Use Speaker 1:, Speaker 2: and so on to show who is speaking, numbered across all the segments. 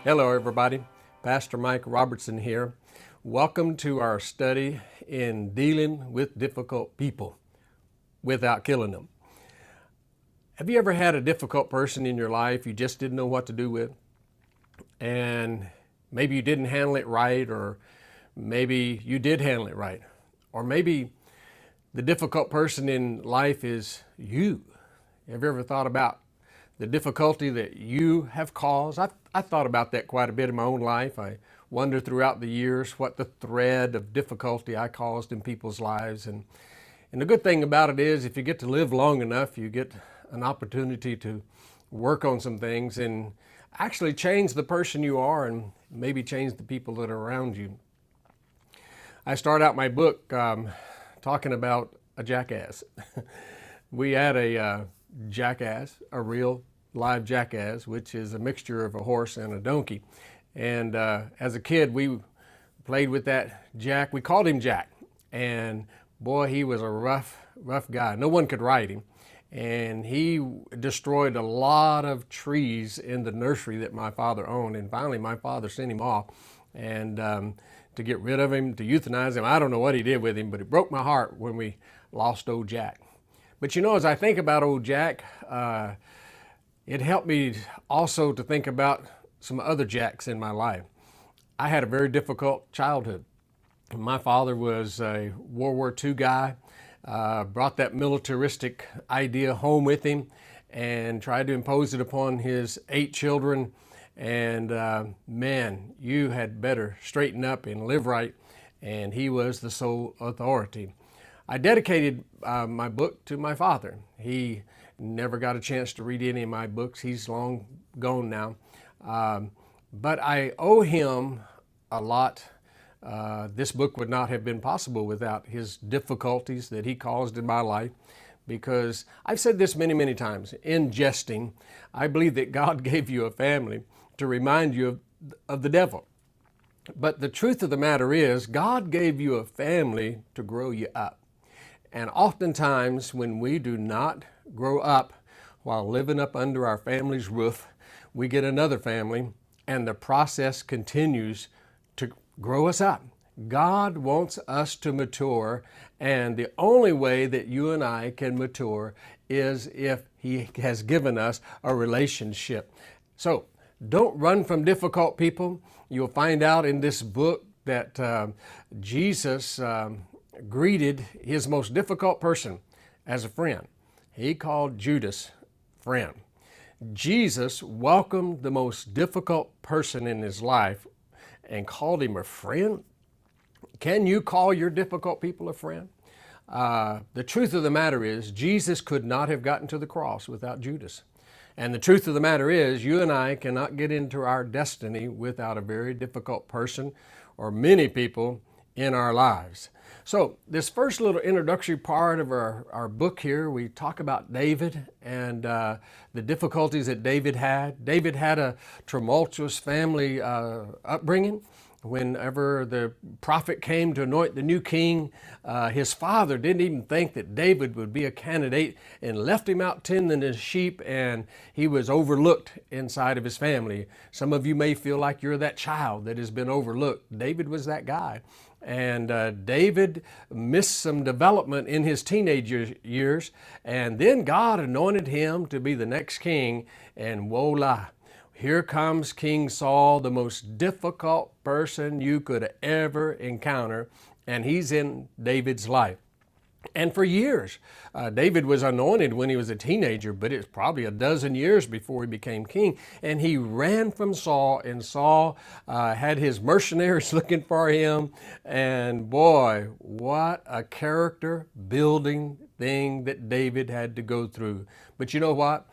Speaker 1: Hello, everybody. Pastor Mike Robertson here. Welcome to our study in dealing with difficult people without killing them. Have you ever had a difficult person in your life you just didn't know what to do with? And maybe you didn't handle it right, or maybe you did handle it right. Or maybe the difficult person in life is you. Have you ever thought about the difficulty that you have caused? I thought about that quite a bit in my own life. I wonder throughout the years what the thread of difficulty I caused in people's lives. And the good thing about it is if you get to live long enough, you get an opportunity to work on some things and actually change the person you are and maybe change the people that are around you. I start out my book talking about a jackass. We had a jackass, a real live jackass, which is a mixture of a horse and a donkey. And as a kid, we played with that Jack. We called him Jack. And boy, he was a rough guy. No one could ride him. And he destroyed a lot of trees in the nursery that my father owned. And finally, my father sent him off and to get rid of him, to euthanize him. I don't know what he did with him, but it broke my heart when we lost old Jack. But you know, as I think about old Jack, it helped me also to think about some other Jacks in my life. I had a very difficult childhood. My father was a World War II guy, brought that militaristic idea home with him and tried to impose it upon his 8 children. And man, you had better straighten up and live right. And he was the sole authority. I dedicated my book to my father. He never got a chance to read any of my books. He's long gone now. But I owe him a lot. This book would not have been possible without his difficulties that he caused in my life, because I've said this many, many times in jesting. I believe that God gave you a family to remind you of the devil. But the truth of the matter is, God gave you a family to grow you up. And oftentimes when we do not grow up while living up under our family's roof, we get another family and the process continues to grow us up. God wants us to mature, and the only way that you and I can mature is if He has given us a relationship. So don't run from difficult people. You'll find out in this book that Jesus greeted his most difficult person as a friend. He called Judas friend. Jesus welcomed the most difficult person in his life and called him a friend. Can you call your difficult people a friend? The truth of the matter is, Jesus could not have gotten to the cross without Judas. And the truth of the matter is, you and I cannot get into our destiny without a very difficult person or many people in our lives. So this first little introductory part of our book here, we talk about David and the difficulties that David had. David had a tumultuous family upbringing. Whenever the prophet came to anoint the new king, his father didn't even think that David would be a candidate and left him out tending his sheep, and he was overlooked inside of his family. Some of you may feel like you're that child that has been overlooked. David was that guy. And David missed some development in his teenage years, and then God anointed him to be the next king, and voila, here comes King Saul, the most difficult person you could ever encounter, and he's in David's life. And for years, David was anointed when he was a teenager, but it's probably a dozen years before he became king. And he ran from Saul, and Saul had his mercenaries looking for him. And boy, what a character building thing that David had to go through. But you know what?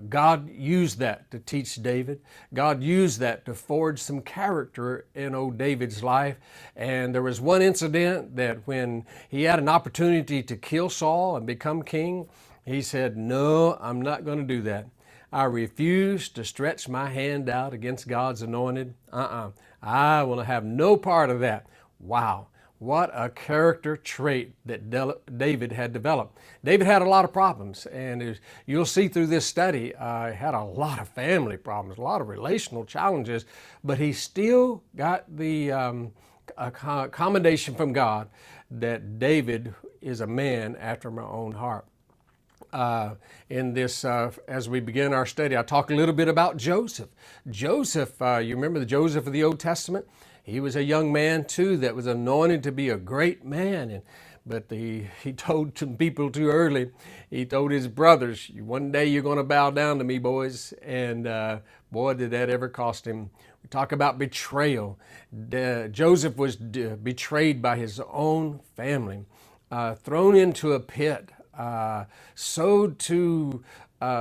Speaker 1: God used that to teach David. God used that to forge some character in old David's life. And there was one incident that when he had an opportunity to kill Saul and become king, he said, "No, I'm not going to do that. I refuse to stretch my hand out against God's anointed. I will have no part of that." Wow. What a character trait that David had developed. David had a lot of problems, and you'll see through this study, had a lot of family problems, a lot of relational challenges, but he still got the commendation from God that David is a man after my own heart. In this, as we begin our study, I talk a little bit about Joseph. Joseph, you remember the Joseph of the Old Testament? He was a young man too that was anointed to be a great man, but he told some people too early. He told his brothers, "One day you're going to bow down to me, boys." And boy, did that ever cost him. We talk about betrayal. Joseph was betrayed by his own family, thrown into a pit, sold to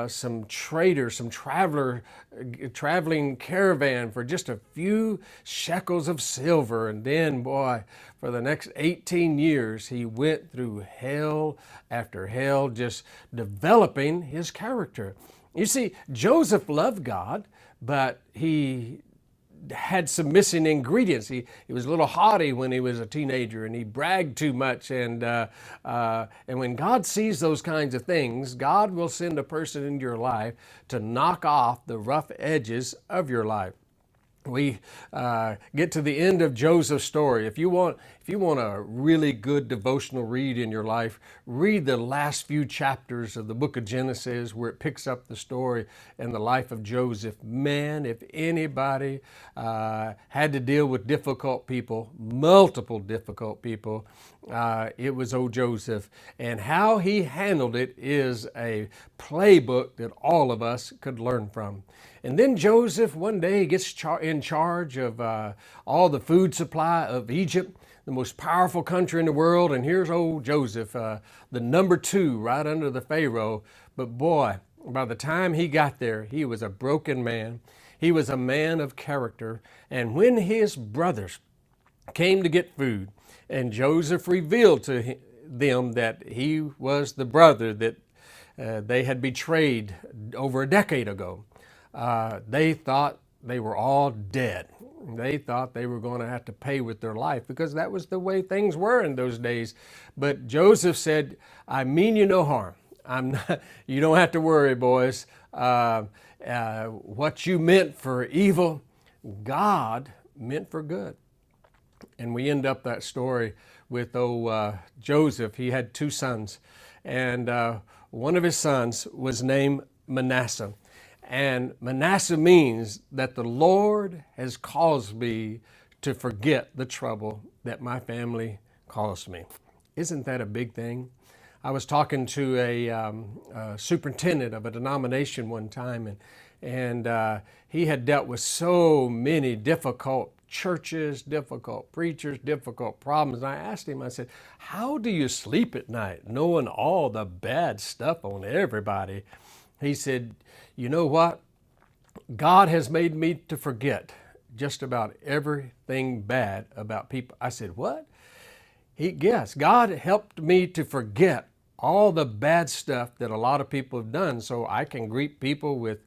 Speaker 1: some trader, some traveling caravan for just a few shekels of silver. And then, boy, for the next 18 years, he went through hell after hell, just developing his character. You see, Joseph loved God, but he had some missing ingredients. He was a little haughty when he was a teenager, and he bragged too much. And when God sees those kinds of things, God will send a person into your life to knock off the rough edges of your life. We get to the end of Joseph's story. If you want a really good devotional read in your life, read the last few chapters of the book of Genesis, where it picks up the story and the life of Joseph. Man, if anybody had to deal with difficult people, multiple difficult people, it was old Joseph. And how he handled it is a playbook that all of us could learn from. And then Joseph one day gets in charge of all the food supply of Egypt, the most powerful country in the world. And here's old Joseph, the number 2 right under the Pharaoh. But boy, by the time he got there, he was a broken man. He was a man of character. And when his brothers came to get food, and Joseph revealed to them that he was the brother that they had betrayed over a decade ago, they thought they were all dead. They thought they were going to have to pay with their life, because that was the way things were in those days. But Joseph said, "I mean you no harm. You don't have to worry, boys. What you meant for evil, God meant for good." And we end up that story with Joseph. He had 2 sons, and one of his sons was named Manasseh. And Manasseh means that the Lord has caused me to forget the trouble that my family caused me. Isn't that a big thing? I was talking to a superintendent of a denomination one time, and he had dealt with so many difficult churches, difficult preachers, difficult problems. And I asked him, I said, "How do you sleep at night knowing all the bad stuff on everybody?" He said, "You know what? God has made me to forget just about everything bad about people." I said, "What?" Yes, God helped me to forget all the bad stuff that a lot of people have done, so I can greet people with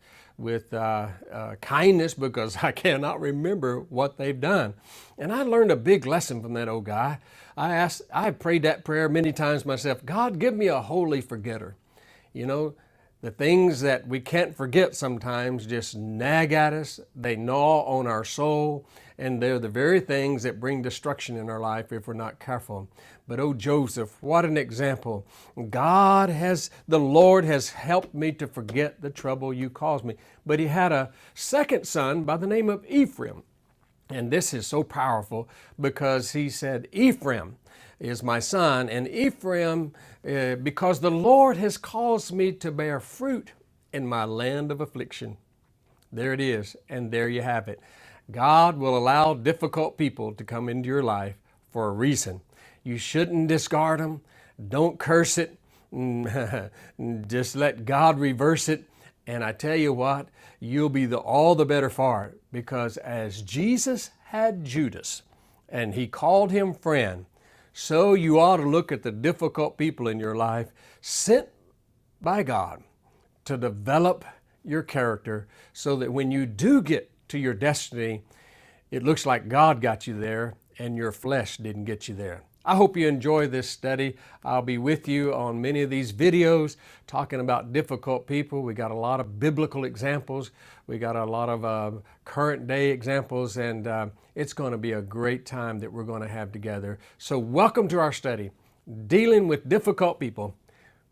Speaker 1: kindness, because I cannot remember what they've done. And I learned a big lesson from that old guy. I prayed that prayer many times myself. God, give me a holy forgetter. You know, the things that we can't forget sometimes just nag at us. They gnaw on our soul, and they're the very things that bring destruction in our life if we're not careful. But oh, Joseph, what an example. The Lord has helped me to forget the trouble you caused me. But he had a second son by the name of Ephraim. And this is so powerful, because he said, "Ephraim is my son, and Ephraim, because the Lord has caused me to bear fruit in my land of affliction." There it is, and there you have it. God will allow difficult people to come into your life for a reason. You shouldn't discard them. Don't curse it. Just let God reverse it. And I tell you what, you'll be all the better for it, because as Jesus had Judas and he called him friend, so you ought to look at the difficult people in your life sent by God to develop your character, so that when you do get to your destiny, it looks like God got you there and your flesh didn't get you there. I hope you enjoy this study. I'll be with you on many of these videos talking about difficult people. We got a lot of biblical examples. We got a lot of current day examples, and it's going to be a great time that we're going to have together. So welcome to our study, Dealing with Difficult People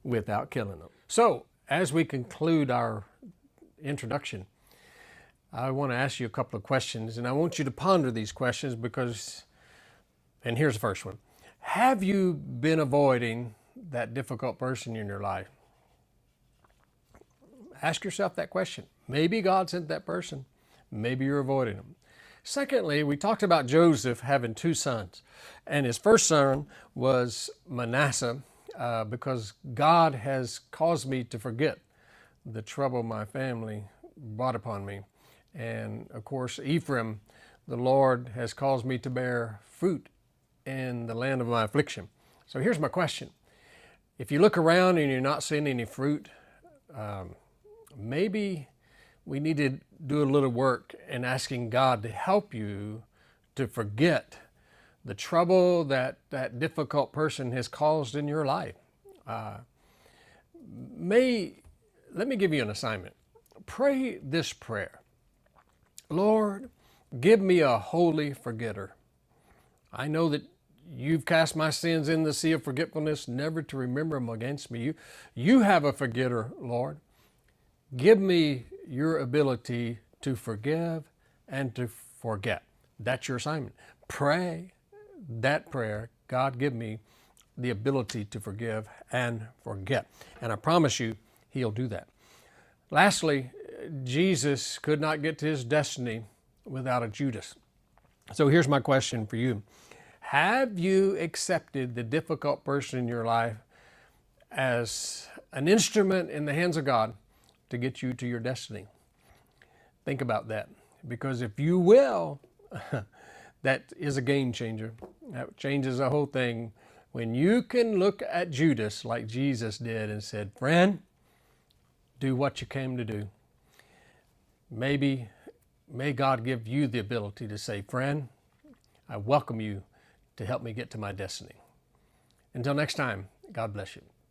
Speaker 1: Without Killing Them. So as we conclude our introduction, I want to ask you a couple of questions, and I want you to ponder these questions because, and here's the first one. Have you been avoiding that difficult person in your life? Ask yourself that question. Maybe God sent that person. Maybe you're avoiding them. Secondly, we talked about Joseph having two sons, and his first son was Manasseh because God has caused me to forget the trouble my family brought upon me. And of course, Ephraim, the Lord has caused me to bear fruit in the land of my affliction. So here's my question. If you look around and you're not seeing any fruit, maybe we need to do a little work in asking God to help you to forget the trouble that that difficult person has caused in your life. Let me give you an assignment. Pray this prayer. Lord, give me a holy forgetter. I know that you've cast my sins in the sea of forgetfulness, never to remember them against me. You have a forgetter, Lord. Give me your ability to forgive and to forget. That's your assignment. Pray that prayer. God, give me the ability to forgive and forget. And I promise you, He'll do that. Lastly, Jesus could not get to His destiny without a Judas. So here's my question for you. Have you accepted the difficult person in your life as an instrument in the hands of God to get you to your destiny? Think about that, because if you will, that is a game changer. That changes the whole thing. When you can look at Judas like Jesus did and said, friend, do what you came to do. May God give you the ability to say, friend, I welcome you to help me get to my destiny. Until next time, God bless you.